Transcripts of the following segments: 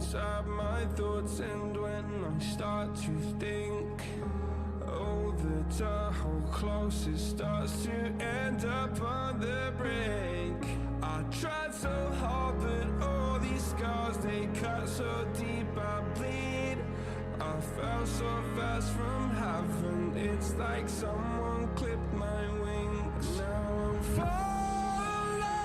inside my thoughts, and when I start to think, oh, the door closest starts to end up on the brink. I tried so hard, but all these scars, they cut so deep, I bleed. I fell so fast from heaven, it's like someone clipped my wings. Now I'm falling,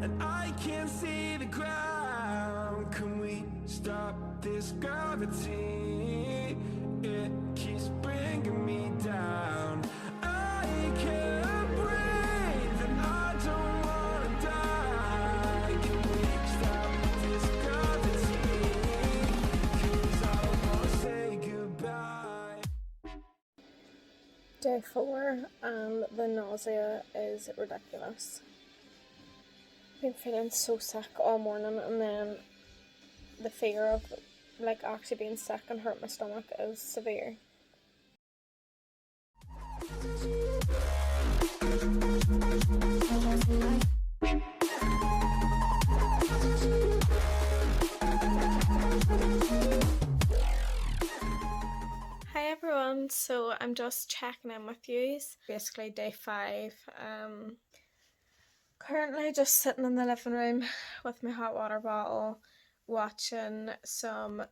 and I can't see the ground. Can we stop this gravity? It keeps bringing me down. I can't breathe, and I don't wanna die. Can we stop this gravity? 'Cause I wanna say goodbye. Day 4, and the nausea is ridiculous. Been feeling so sick all morning, and then the fear of like actually being sick and hurt my stomach is severe. Hi everyone, so I'm just checking in with you. Basically day 5. Currently just sitting in the living room with my hot water bottle, watching some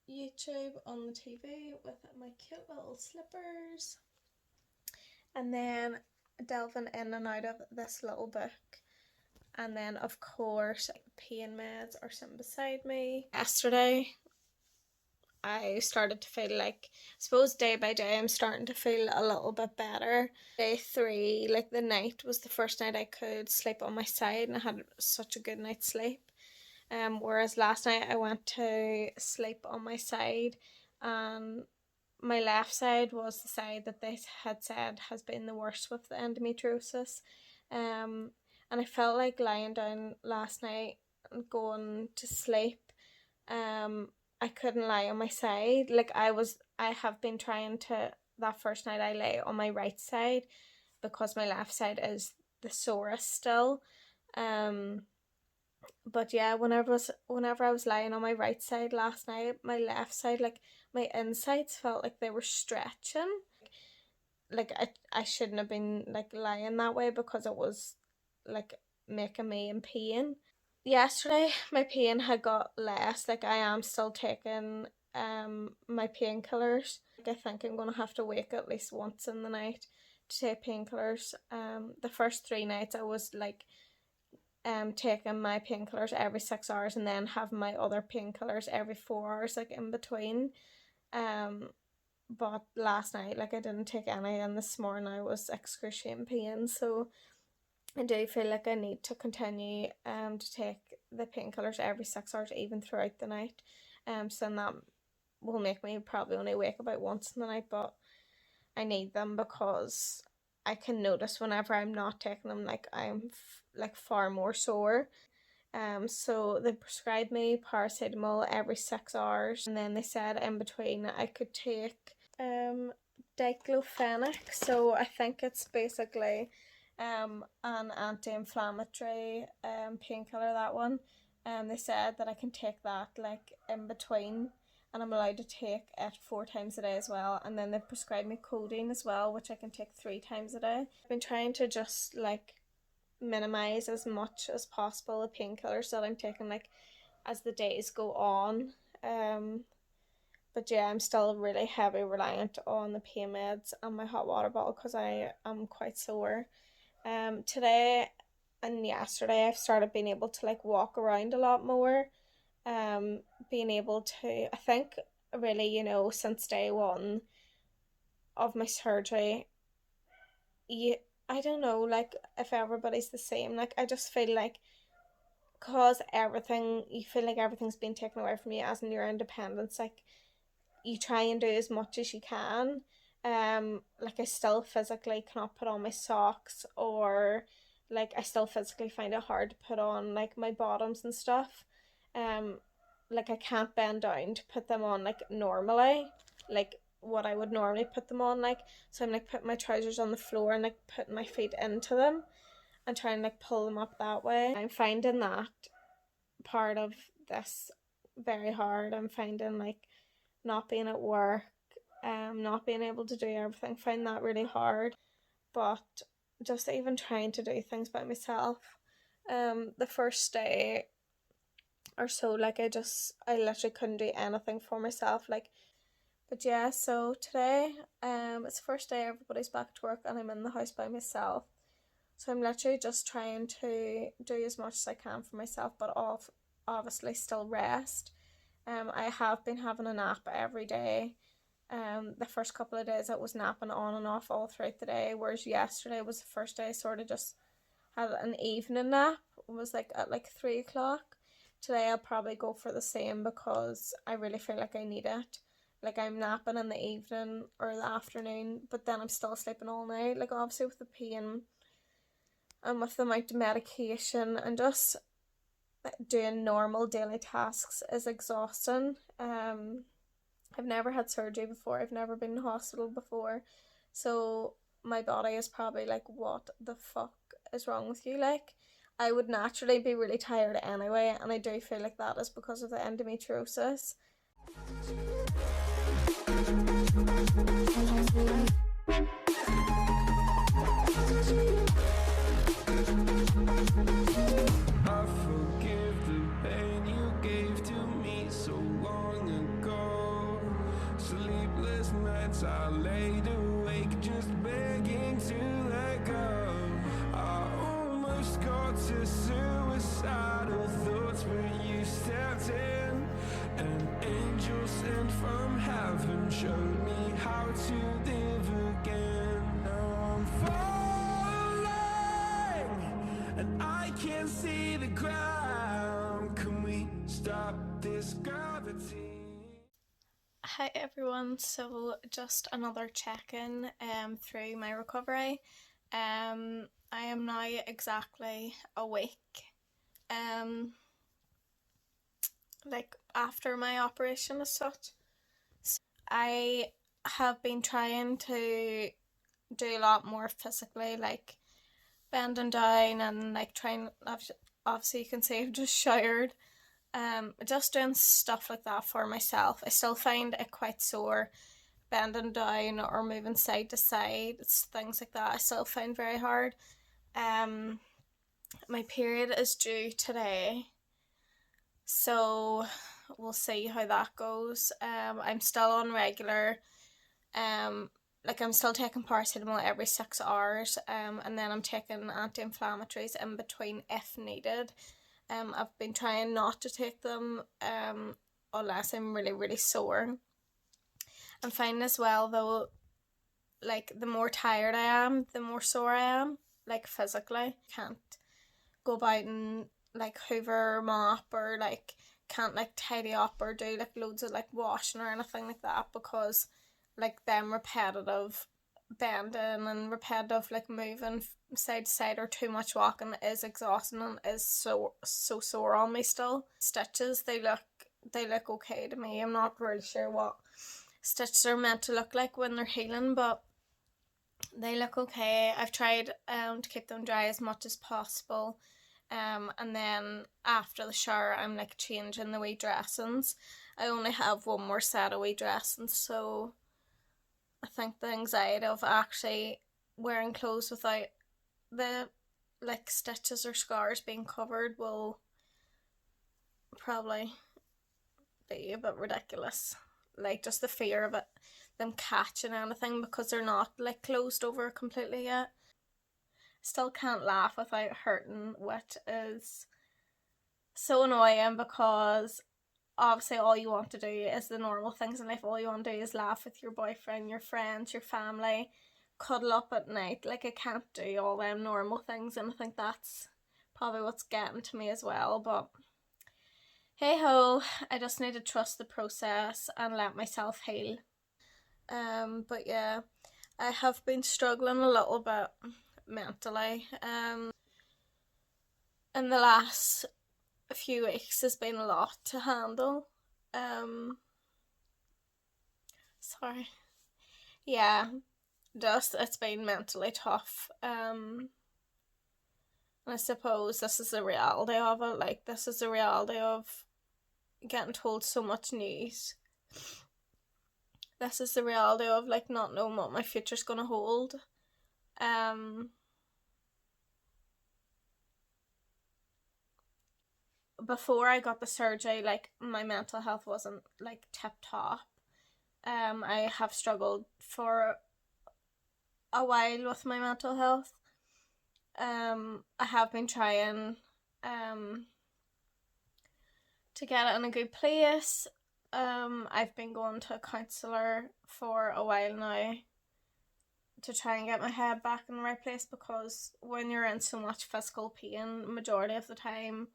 YouTube on the TV with my cute little slippers, and then delving in and out of this little book, and then of course pain meds are sitting beside me. Yesterday I started to feel like, I suppose day by day I'm starting to feel a little bit better. Day 3, like the night was the first night I could sleep on my side, and I had such a good night's sleep. Whereas last night I went to sleep on my side, and my left side was the side that they had said has been the worst with the endometriosis. And I felt like lying down last night and going to sleep, I couldn't lie on my side. Like I have been trying to, that first night I lay on my right side because my left side is the sorest still. But yeah, whenever I was lying on my right side last night, my left side, like my insides felt like they were stretching. Like I shouldn't have been like lying that way because it was like making me in pain. Yesterday my pain had got less. Like I am still taking my painkillers. I think I'm gonna have to wake at least once in the night to take painkillers. The first 3 nights I was like taking my painkillers every 6 hours, and then having my other painkillers every 4 hours, like in between. But last night, like I didn't take any, and this morning I was excruciating pain, so I do feel like I need to continue to take the painkillers every 6 hours, even throughout the night. So that will make me probably only wake about once in the night, but I need them because I can notice whenever I'm not taking them, like I'm like far more sore. So they prescribed me paracetamol every 6 hours, and then they said in between I could take diclofenac. So I think it's basically an anti-inflammatory painkiller, that one. They said that I can take that like in between, and I'm allowed to take it 4 times a day as well. And then they prescribed me codeine as well, which I can take 3 times a day. I've been trying to just like minimize as much as possible the painkillers that I'm taking like as the days go on. But yeah, I'm still really heavy reliant on the pain meds and my hot water bottle because I am quite sore. Today and yesterday I've started being able to like walk around a lot more. Being able to, I think really, you know, since day 1 of my surgery, I don't know, like if everybody's the same, like I just feel like because you feel like everything's been taken away from you as in your independence, like you try and do as much as you can. Like I still physically cannot put on my socks, or like I still physically find it hard to put on like my bottoms and stuff. Like I can't bend down to put them on like normally, like what I would normally put them on, like, so I'm like putting my trousers on the floor and like putting my feet into them and trying to like pull them up that way. I'm finding that part of this very hard. I'm finding like not being at work, not being able to do everything, find that really hard. But just even trying to do things by myself. The first day or so, like I literally couldn't do anything for myself. Like, but yeah, so today, it's the first day everybody's back to work and I'm in the house by myself. So I'm literally just trying to do as much as I can for myself, but obviously still rest. I have been having a nap every day. The first couple of days I was napping on and off all throughout the day, whereas yesterday was the first day I sort of just had an evening nap. It was like at like 3 o'clock. Today I'll probably go for the same because I really feel like I need it. Like I'm napping in the evening or the afternoon, but then I'm still sleeping all night. Like obviously with the pain and with the amount of medication and just doing normal daily tasks is exhausting. I've never had surgery before. I've never been in hospital before. So my body is probably like, what the fuck is wrong with you? Like, I would naturally be really tired anyway, and I do feel like that is because of the endometriosis. I forgive the pain you gave to me so long ago. Sleepless nights I laid awake just begging to let go. I almost got to suicidal thoughts, but you stepped in. An angel sent from heaven showed me how to live again. Now I'm falling and I can't see the ground. Can we stop this gravity? Hi everyone, so just another check-in through my recovery. I am now exactly a week like after my operation as such. So I have been trying to do a lot more physically, like bending down and like trying, obviously you can see I've just showered. Just doing stuff like that for myself. I still find it quite sore bending down or moving side to side. It's things like that I still find very hard. My period is due today, so we'll see how that goes. I'm still on regular, like I'm still taking paracetamol every 6 hours, and then I'm taking anti-inflammatories in between if needed. I've been trying not to take them unless I'm really, really sore. I'm finding as well though, like the more tired I am, the more sore I am, like physically. Can't go about and like hoover, mop, or like can't like tidy up or do like loads of like washing or anything like that because like them repetitive bending and repetitive like moving side to side or too much walking is exhausting and is so sore on me still. Stitches, they look okay to me. I'm not really sure what stitches are meant to look like when they're healing, but they look okay. I've tried to keep them dry as much as possible. And then after the shower I'm like changing the wee dressings. I only have one more set of wee dressings, so I think the anxiety of actually wearing clothes without the like stitches or scars being covered will probably be a bit ridiculous. Like just the fear of it, them catching anything because they're not like closed over completely yet. Still can't laugh without hurting, which is so annoying because obviously all you want to do is the normal things in life. All you want to do is laugh with your boyfriend, your friends, your family, cuddle up at night. Like I can't do all them normal things, and I think that's probably what's getting to me as well. But hey ho, I just need to trust the process and let myself heal. But yeah, I have been struggling a little bit mentally. In the last few weeks has been a lot to handle. Sorry. Yeah, just it's been mentally tough. And I suppose this is the reality of it. Like this is the reality of getting told so much news. This is the reality of like not knowing what my future's gonna hold. Before I got the surgery, like my mental health wasn't like tip top. I have struggled for a while with my mental health. I have been trying to get it in a good place. I've been going to a counsellor for a while now to try and get my head back in the right place, because when you're in so much physical pain majority of the time,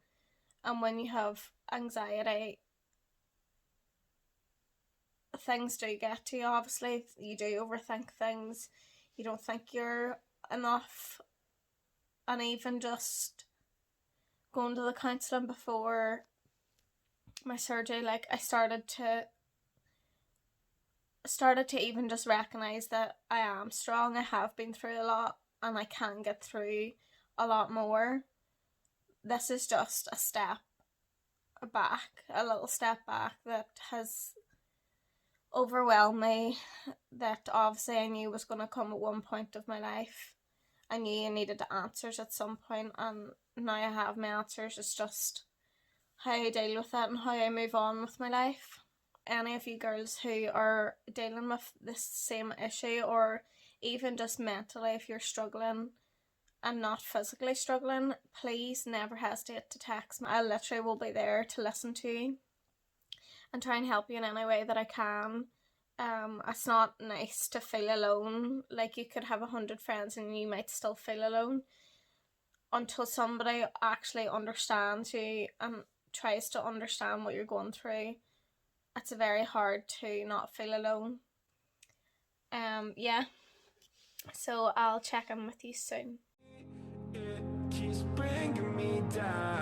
and when you have anxiety, things do get to you. Obviously, you do overthink things, you don't think you're enough, and even just going to the counselling before my surgery, like I started to even just recognise that I am strong. I have been through a lot and I can get through a lot more. This is just a step back, a little step back that has overwhelmed me, that obviously I knew was going to come at one point of my life. I knew I needed the answers at some point, and now I have my answers. It's just how I deal with it and how I move on with my life. Any of you girls who are dealing with this same issue, or even just mentally, if you're struggling and not physically struggling, please never hesitate to text me. I literally will be there to listen to you and try and help you in any way that I can. It's not nice to feel alone. Like, you could have 100 friends and you might still feel alone until somebody actually understands you and tries to understand what you're going through. It's very hard to not feel alone. Yeah. So I'll check in with you soon. It keeps bringing me down.